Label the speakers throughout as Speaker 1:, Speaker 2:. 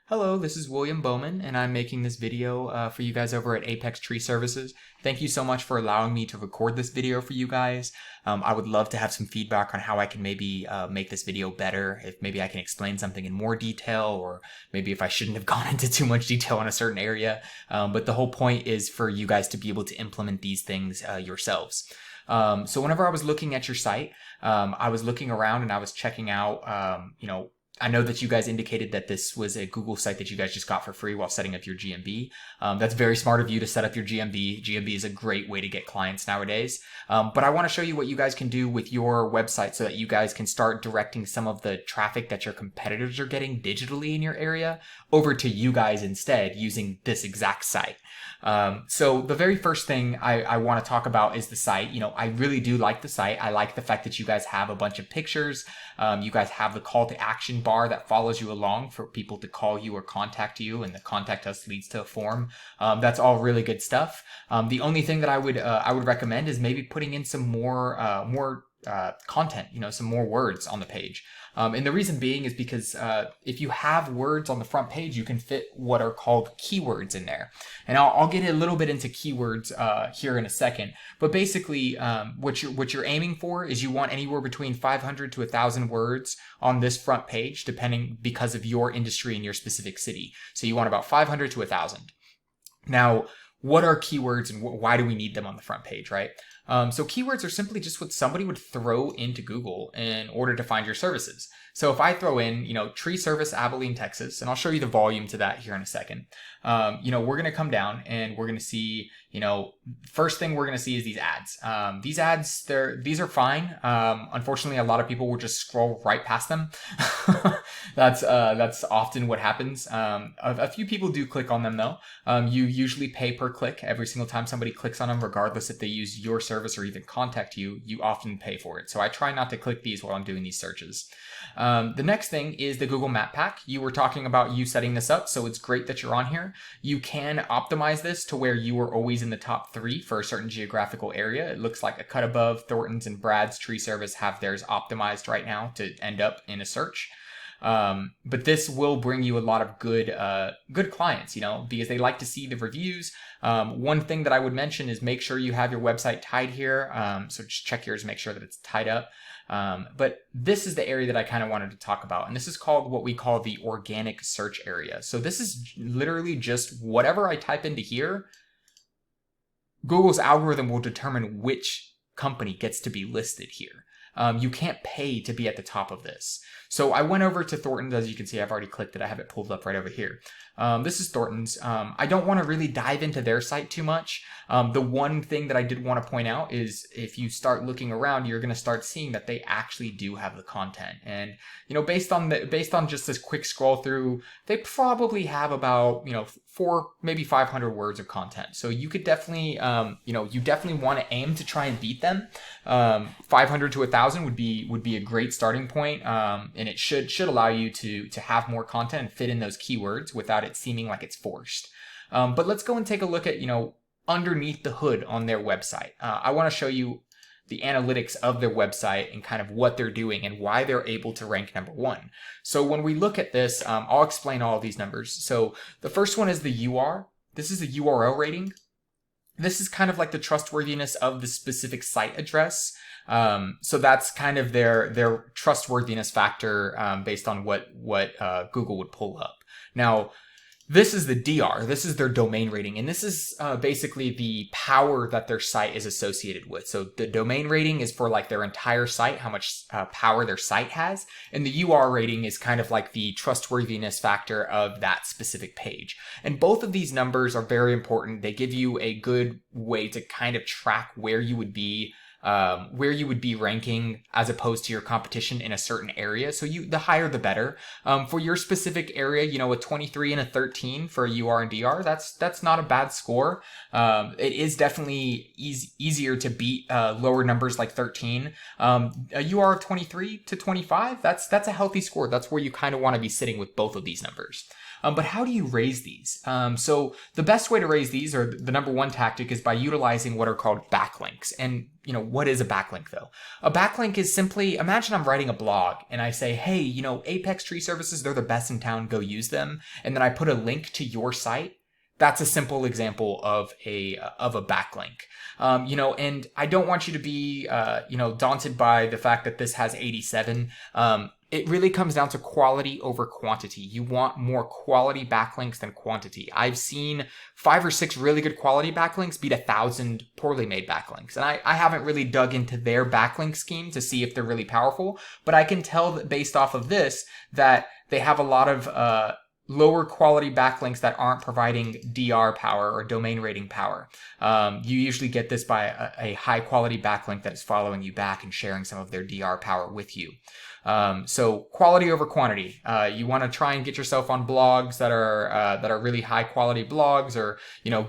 Speaker 1: Hello, this is William Bowman, and I'm making this video for you guys over at Apex Tree Services. Thank you so much for allowing me to record this video for you guys. I would love to have some feedback on how I can maybe make this video better, if maybe I can explain something in more detail, or maybe if I shouldn't have gone into too much detail on a certain area. But the whole point is for you guys to be able to implement these things yourselves. So whenever I was looking at your site, I was looking around and I was checking out, I know that you guys indicated that this was a Google site that you guys just got for free while setting up your GMB. That's very smart of you to set up your GMB. GMB is a great way to get clients nowadays. But I want to show you what you guys can do with your website so that you guys can start directing some of the traffic that your competitors are getting digitally in your area over to you guys instead using this exact site. So the very first thing I want to talk about is the site. I really do like the site. I like the fact that you guys have a bunch of pictures. You guys have the call to action bar that follows you along for people to call you or contact you, and the contact us leads to a form. That's all really good stuff. The only thing that I would recommend is maybe putting in some more content, some more words on the page. And the reason being is because if you have words on the front page, you can fit what are called keywords in there. And I'll get a little bit into keywords here in a second. But basically, what you're aiming for is you want anywhere between 500 to 1,000 words on this front page, because of your industry and your specific city. So you want about 500 to 1,000. Now, what are keywords and why do we need them on the front page, right? So keywords are simply just what somebody would throw into Google in order to find your services. So if I throw in, tree service, Abilene, Texas, and I'll show you the volume to that here in a second. We're going to come down and we're going to see, first thing we're going to see is these ads. These ads, these are fine. Unfortunately, a lot of people will just scroll right past them. That's often what happens. A few people do click on them though. You usually pay per click every single time somebody clicks on them, regardless if they use your service or even contact you, you often pay for it. So I try not to click these while I'm doing these searches. The next thing is the Google Map Pack. You were talking about you setting this up, so it's great that you're on here. You can optimize this to where you are always in the top 3 for a certain geographical area. It looks like a cut above, Thornton's and Brad's Tree Service have theirs optimized right now to end up in a search. But this will bring you a lot of good clients, because they like to see the reviews. One thing that I would mention is make sure you have your website tied here. So just check yours, make sure that it's tied up. But this is the area that I kind of wanted to talk about. And this is called what we call the organic search area. So this is literally just whatever I type into here, Google's algorithm will determine which company gets to be listed here. You can't pay to be at the top of this. So I went over to Thornton's. As you can see, I've already clicked it. I have it pulled up right over here. This is Thornton's. I don't want to really dive into their site too much. The one thing that I did want to point out is if you start looking around, you're going to start seeing that they actually do have the content. And, based on just this quick scroll through, they probably have about, 4, maybe 500 words of content. So you could definitely, you definitely want to aim to try and beat them. 500 to 1,000 would be a great starting point. And it should allow you to have more content and fit in those keywords without it seeming like it's forced. But let's go and take a look at, underneath the hood on their website. I want to show you the analytics of their website and kind of what they're doing and why they're able to rank number 1. So when we look at this, I'll explain all of these numbers. So the first one is the UR. This is the URL rating. This is kind of like the trustworthiness of the specific site address. So that's kind of their trustworthiness factor based on what Google would pull up. Now, this is the DR. This is their domain rating, and this is basically the power that their site is associated with. So the domain rating is for like their entire site, how much power their site has, and the UR rating is kind of like the trustworthiness factor of that specific page. And both of these numbers are very important. They give you a good way to kind of track where you would be ranking as opposed to your competition in a certain area. So the higher the better. For your specific area, a 23 and a 13 for a UR and DR, that's not a bad score. It is definitely easier to beat lower numbers like 13. A UR of 23 to 25, that's a healthy score. That's where you kind of want to be sitting with both of these numbers. But how do you raise these? So the best way to raise these, or the number one tactic, is by utilizing what are called backlinks. And what is a backlink though? A backlink is simply, imagine I'm writing a blog and I say, hey, Apex Tree Services, they're the best in town, go use them. And then I put a link to your site. That's a simple example of a backlink. And I don't want you to be, daunted by the fact that this has 87. It really comes down to quality over quantity. You want more quality backlinks than quantity. I've seen 5 or 6 really good quality backlinks beat 1,000 poorly made backlinks. And I haven't really dug into their backlink scheme to see if they're really powerful, but I can tell that based off of this that they have a lot of lower quality backlinks that aren't providing DR power or domain rating power. You usually get this by a high quality backlink that is following you back and sharing some of their DR power with you. So quality over quantity. You want to try and get yourself on blogs that are really high quality blogs, or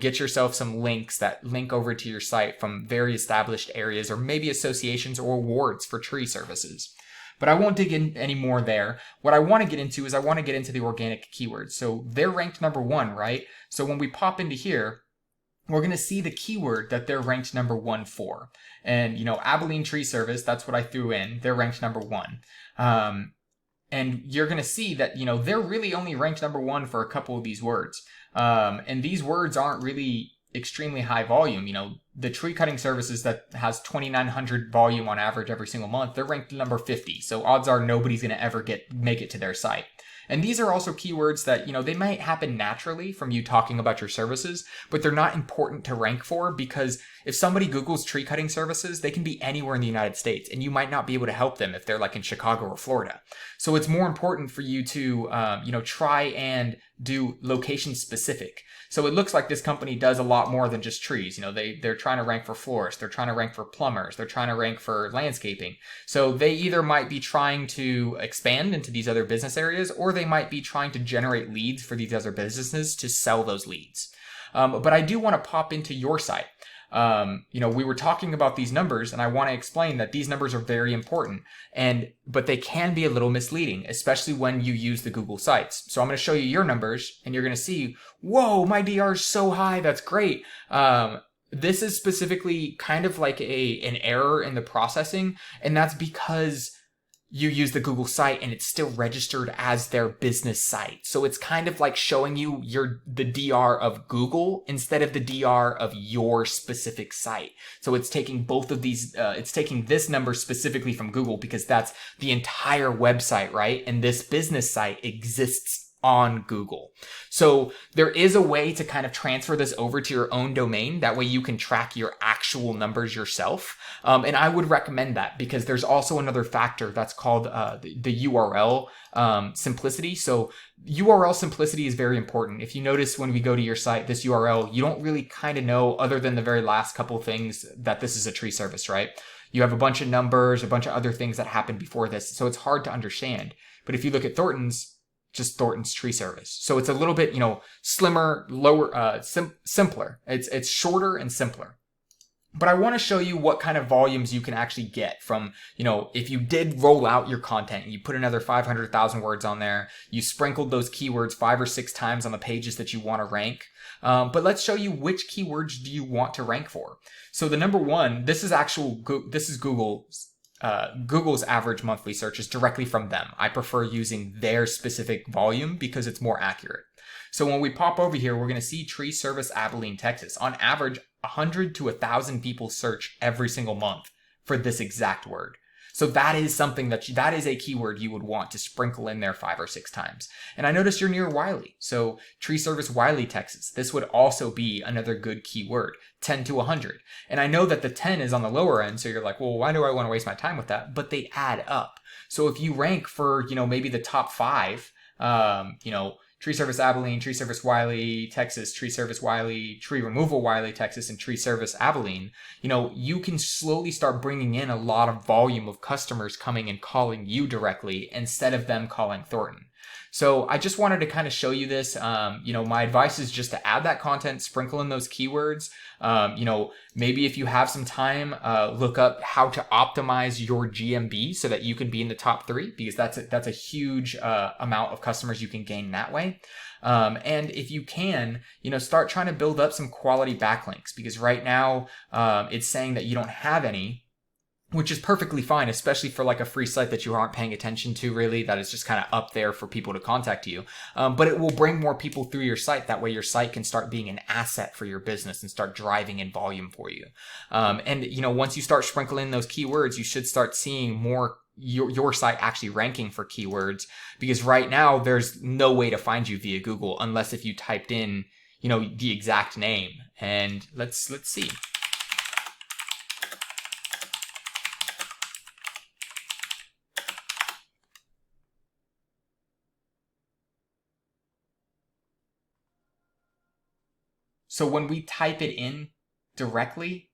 Speaker 1: get yourself some links that link over to your site from very established areas, or maybe associations or awards for tree services. But I won't dig in any more there. What I want to get into is I want to get into the organic keywords. So they're ranked number 1, right? So when we pop into here, we're going to see the keyword that they're ranked number 1 for. And, Abilene Tree Service, that's what I threw in. They're ranked number 1. And you're going to see that, they're really only ranked number 1 for a couple of these words. And these words aren't really extremely high volume. The tree cutting services that has 2,900 volume on average every single month, they're ranked number 50. So odds are nobody's going to ever make it to their site. And these are also keywords that, they might happen naturally from you talking about your services, but they're not important to rank for, because if somebody Googles tree cutting services, they can be anywhere in the United States, and you might not be able to help them if they're like in Chicago or Florida. So it's more important for you to, try and do location specific. So it looks like this company does a lot more than just trees. They're trying to rank for florists, they're trying to rank for plumbers, they're trying to rank for landscaping. So they either might be trying to expand into these other business areas, or they might be trying to generate leads for these other businesses to sell those leads. But I do want to pop into your site. We were talking about these numbers, and I want to explain that these numbers are very important, but they can be a little misleading, especially when you use the Google sites. So I'm going to show you your numbers, and you're going to see, whoa, my DR is so high. That's great. This is specifically kind of like an error in the processing, and that's because you use the Google site and it's still registered as their business site. So it's kind of like showing you the DR of Google instead of the DR of your specific site. So it's taking both of these, it's taking this number specifically from Google because that's the entire website, right? And this business site exists on Google. So there is a way to kind of transfer this over to your own domain. That way you can track your actual numbers yourself. And I would recommend that, because there's also another factor that's called the URL simplicity. So URL simplicity is very important. If you notice when we go to your site, this URL, you don't really kind of know, other than the very last couple of things, that this is a tree service, right? You have a bunch of numbers, a bunch of other things that happened before this. So it's hard to understand. But if you look at Thornton's, just Thornton's Tree Service. So it's a little bit, slimmer, lower, simpler. It's shorter and simpler. But I want to show you what kind of volumes you can actually get from, if you did roll out your content and you put another 500,000 words on there, you sprinkled those keywords 5 or 6 times on the pages that you want to rank. But let's show you which keywords do you want to rank for. So the number 1, this is Google's average monthly searches directly from them. I prefer using their specific volume because it's more accurate. So when we pop over here, we're going to see Tree Service Abilene, Texas. On average, 100 to 1,000 people search every single month for this exact word. So that is something that is a keyword you would want to sprinkle in there 5 or 6 times. And I noticed you're near Wiley. So Tree Service Wiley, Texas. This would also be another good keyword, 10 to 100. And I know that the 10 is on the lower end. So you're like, well, why do I want to waste my time with that? But they add up. So if you rank for, maybe the top 5, Tree Service Abilene, Tree Service Wiley, Texas, Tree Service Wiley, Tree Removal Wiley, Texas, and Tree Service Abilene, you can slowly start bringing in a lot of volume of customers coming and calling you directly instead of them calling Thornton. So I just wanted to kind of show you this. My advice is just to add that content, sprinkle in those keywords. Maybe if you have some time, look up how to optimize your GMB so that you can be in the top 3, because that's a huge amount of customers you can gain that way. And if you can, start trying to build up some quality backlinks, because right now it's saying that you don't have any, which is perfectly fine, especially for like a free site that you aren't paying attention to really, that is just kind of up there for people to contact you. But it will bring more people through your site. That way your site can start being an asset for your business and start driving in volume for you. Once you start sprinkling those keywords, you should start seeing more your site actually ranking for keywords, because right now there's no way to find you via Google unless if you typed in, the exact name. And let's see. So when we type it in directly,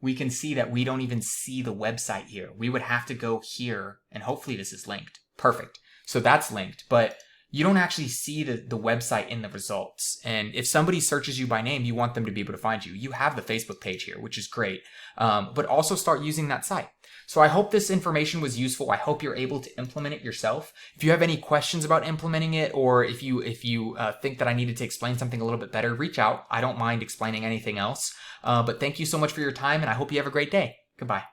Speaker 1: we can see that we don't even see the website here. We would have to go here, and hopefully this is linked. Perfect. So that's linked, but you don't actually see the website in the results. And if somebody searches you by name, you want them to be able to find you. You have the Facebook page here, which is great, but also start using that site. So I hope this information was useful. I hope you're able to implement it yourself. If you have any questions about implementing it, or if you think that I needed to explain something a little bit better, reach out. I don't mind explaining anything else. But thank you so much for your time, and I hope you have a great day. Goodbye.